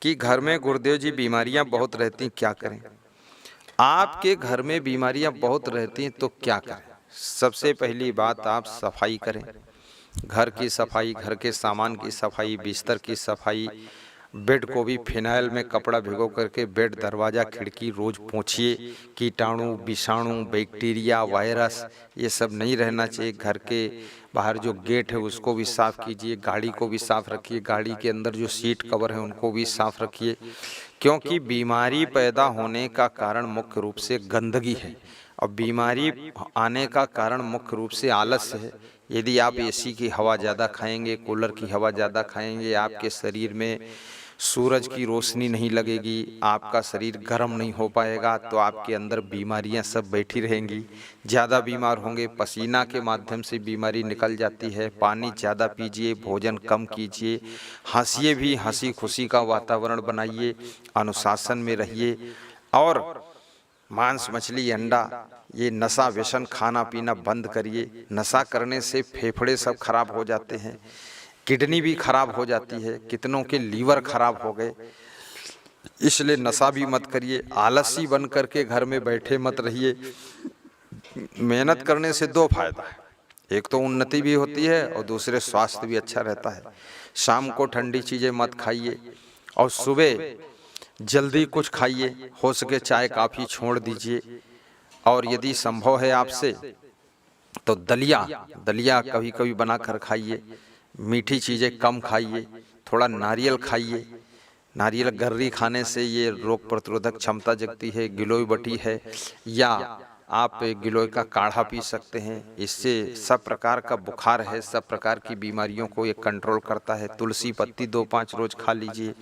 कि घर में गुरुदेव जी बीमारियां बहुत रहती, क्या करें। आपके घर में बीमारियां बहुत रहती हैं तो क्या करें। सबसे पहली बात, आप सफाई करें। घर की सफाई, घर के सामान की सफाई, बिस्तर की सफाई, बेड को भी फिनाइल में कपड़ा भिगो करके बेड, दरवाज़ा, खिड़की रोज पोंछिए। कीटाणु, विषाणु, बैक्टीरिया, वायरस ये सब नहीं रहना चाहिए। घर के बाहर जो गेट है उसको भी साफ कीजिए, गाड़ी को भी साफ रखिए, गाड़ी के अंदर जो सीट कवर है उनको भी साफ रखिए, क्योंकि बीमारी पैदा होने का कारण मुख्य रूप से गंदगी है और बीमारी आने का कारण मुख्य रूप से आलस्य है। यदि आप एसी की हवा ज़्यादा खाएंगे, कूलर की हवा ज़्यादा खाएंगे, आपके शरीर में सूरज की रोशनी नहीं लगेगी, आपका शरीर गर्म नहीं हो पाएगा, तो आपके अंदर बीमारियां सब बैठी रहेंगी। ज़्यादा बीमार होंगे, पसीना के माध्यम से बीमारी निकल जाती है। पानी ज़्यादा पीजिए, भोजन कम कीजिए, हंसिए भी, हंसी खुशी का वातावरण बनाइए, अनुशासन में रहिए। और मांस, मछली, अंडा, ये नशा व्यसन खाना पीना बंद करिए। नशा करने से फेफड़े सब खराब हो जाते हैं, किडनी भी खराब हो जाती है, कितनों के लीवर खराब हो गए। इसलिए नशा भी मत करिए। आलसी बन करके घर में बैठे मत रहिए। मेहनत करने से दो फायदा है, एक तो उन्नति भी होती है और दूसरे स्वास्थ्य भी अच्छा रहता है। शाम को ठंडी चीज़ें मत खाइए और सुबह जल्दी कुछ खाइए। हो सके चाय काफ़ी छोड़ दीजिए। और यदि संभव है आपसे तो दलिया कभी कभी बना कर खाइए। मीठी चीज़ें कम खाइए, थोड़ा नारियल खाइए। नारियल गर्री खाने से ये रोग प्रतिरोधक क्षमता जगती है। गिलोय बटी है या आप गिलोय का काढ़ा पी सकते हैं, इससे सब प्रकार का बुखार है, सब प्रकार की बीमारियों को ये कंट्रोल करता है। तुलसी पत्ती 2-5 रोज खा लीजिए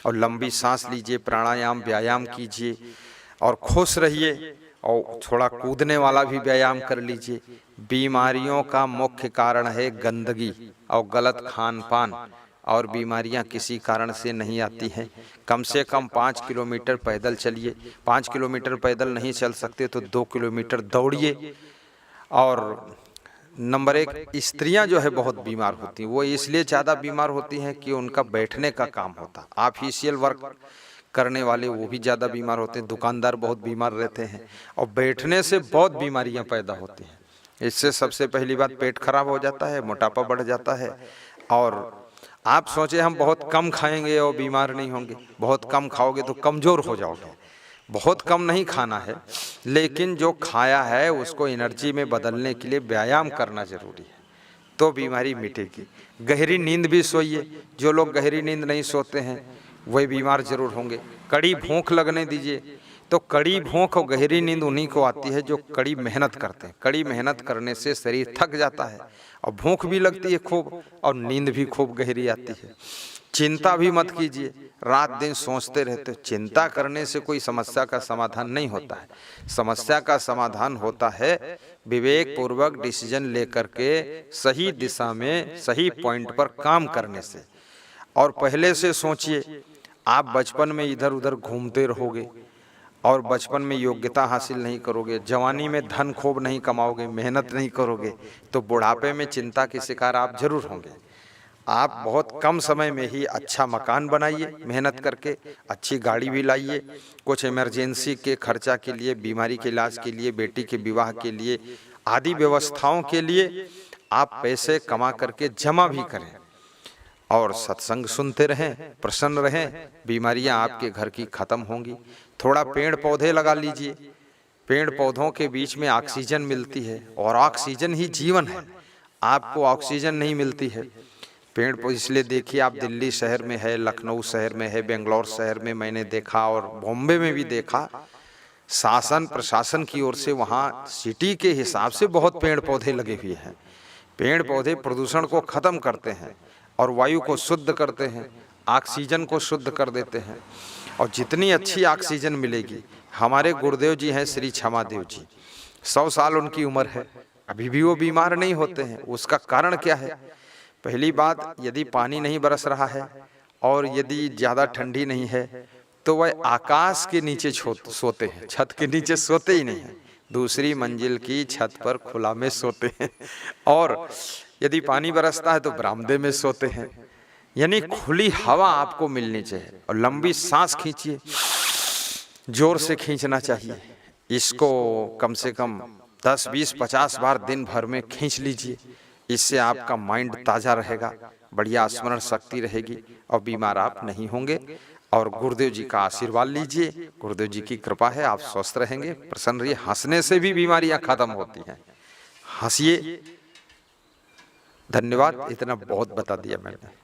और लंबी सांस लीजिए, प्राणायाम व्यायाम कीजिए और खुश रहिए। और थोड़ा कूदने वाला भी व्यायाम कर लीजिए। बीमारियों का मुख्य कारण है गंदगी और गलत खान पान, और बीमारियां किसी कारण से नहीं आती हैं। कम से कम 5 किलोमीटर पैदल चलिए। 5 किलोमीटर पैदल नहीं चल सकते तो 2 किलोमीटर दौड़िए। और नंबर 1, स्त्रियां जो है बहुत बीमार होती हैं। वो इसलिए ज़्यादा बीमार होती हैं कि उनका बैठने का काम होता है। ऑफिशियल वर्क करने वाले वो भी ज़्यादा बीमार होते हैं, दुकानदार बहुत बीमार रहते हैं और बैठने से बहुत बीमारियां पैदा होती हैं। इससे सबसे पहली बात, पेट खराब हो जाता है, मोटापा बढ़ जाता है। और आप सोचे हम बहुत कम खाएंगे और बीमार नहीं होंगे। बहुत कम खाओगे तो कमज़ोर हो जाओगे। बहुत कम नहीं खाना है, लेकिन जो खाया है उसको एनर्जी में बदलने के लिए व्यायाम करना जरूरी है, तो बीमारी मिटेगी। गहरी नींद भी सोइए। जो लोग गहरी नींद नहीं सोते हैं वही बीमार जरूर होंगे। कड़ी भूख लगने दीजिए। तो कड़ी भूख और गहरी नींद उन्हीं को आती है जो कड़ी मेहनत करते हैं। कड़ी मेहनत करने से शरीर थक जाता है और भूख भी लगती है खूब और नींद भी खूब गहरी आती है। चिंता भी मत कीजिए। रात दिन सोचते रहते हो, चिंता करने से कोई समस्या का समाधान नहीं होता है। समस्या का समाधान होता है विवेक पूर्वक डिसीजन लेकर के सही दिशा में सही पॉइंट पर काम करने से। और पहले से सोचिए, आप बचपन में इधर उधर घूमते रहोगे और बचपन में योग्यता हासिल नहीं करोगे, जवानी में धन खूब नहीं कमाओगे, मेहनत नहीं करोगे, तो बुढ़ापे में चिंता के शिकार आप जरूर होंगे। आप बहुत कम समय में ही अच्छा मकान बनाइए, मेहनत करके अच्छी गाड़ी भी लाइए। कुछ इमरजेंसी के खर्चा के लिए, बीमारी के इलाज के लिए, बेटी के विवाह के लिए, आदि व्यवस्थाओं के लिए आप पैसे कमा करके जमा भी करें और सत्संग सुनते रहें, प्रसन्न रहें। बीमारियां आपके घर की खत्म होंगी। थोड़ा पेड़ पौधे लगा लीजिए। पेड़ पौधों के बीच में ऑक्सीजन मिलती है और ऑक्सीजन ही जीवन है। आपको ऑक्सीजन नहीं मिलती है। पेड़ पौधे इसलिए देखिए, आप दिल्ली शहर में है, लखनऊ शहर में है, बेंगलोर शहर में मैंने देखा और बॉम्बे में भी देखा, शासन प्रशासन की ओर से वहाँ सिटी के हिसाब से बहुत पेड़ पौधे लगे हुए हैं। पेड़ पौधे प्रदूषण को खत्म करते हैं और वायु को शुद्ध करते हैं, ऑक्सीजन को शुद्ध कर देते हैं। और जितनी अच्छी ऑक्सीजन मिलेगी, हमारे गुरुदेव जी हैं श्री क्षमादेव जी, 100 साल उनकी उम्र है, अभी भी वो बीमार नहीं होते हैं। उसका कारण क्या है? पहली बात, यदि पानी नहीं बरस रहा है और यदि ज़्यादा ठंडी नहीं है तो वह आकाश के नीचे सोते हैं, छत के नीचे सोते ही नहीं हैं। दूसरी मंजिल की छत पर खुला में सोते हैं। और यदि पानी बरसता है तो बरामदे में सोते हैं। यानी खुली हवा आपको मिलनी चाहिए और लंबी सांस खींचिए, जोर से खींचना चाहिए। इसको कम से कम 10, 20, 50 बार दिन भर में खींच लीजिए। इससे आपका माइंड ताज़ा रहेगा, बढ़िया स्मरण शक्ति रहेगी और बीमार आप नहीं होंगे। और गुरुदेव जी का आशीर्वाद लीजिए, गुरुदेव जी की कृपा है, आप स्वस्थ रहेंगे, प्रसन्न रहिए। हंसने से भी बीमारियां खत्म होती हैं, हंसिए। धन्यवाद, इतना बहुत बता दिया मैंने।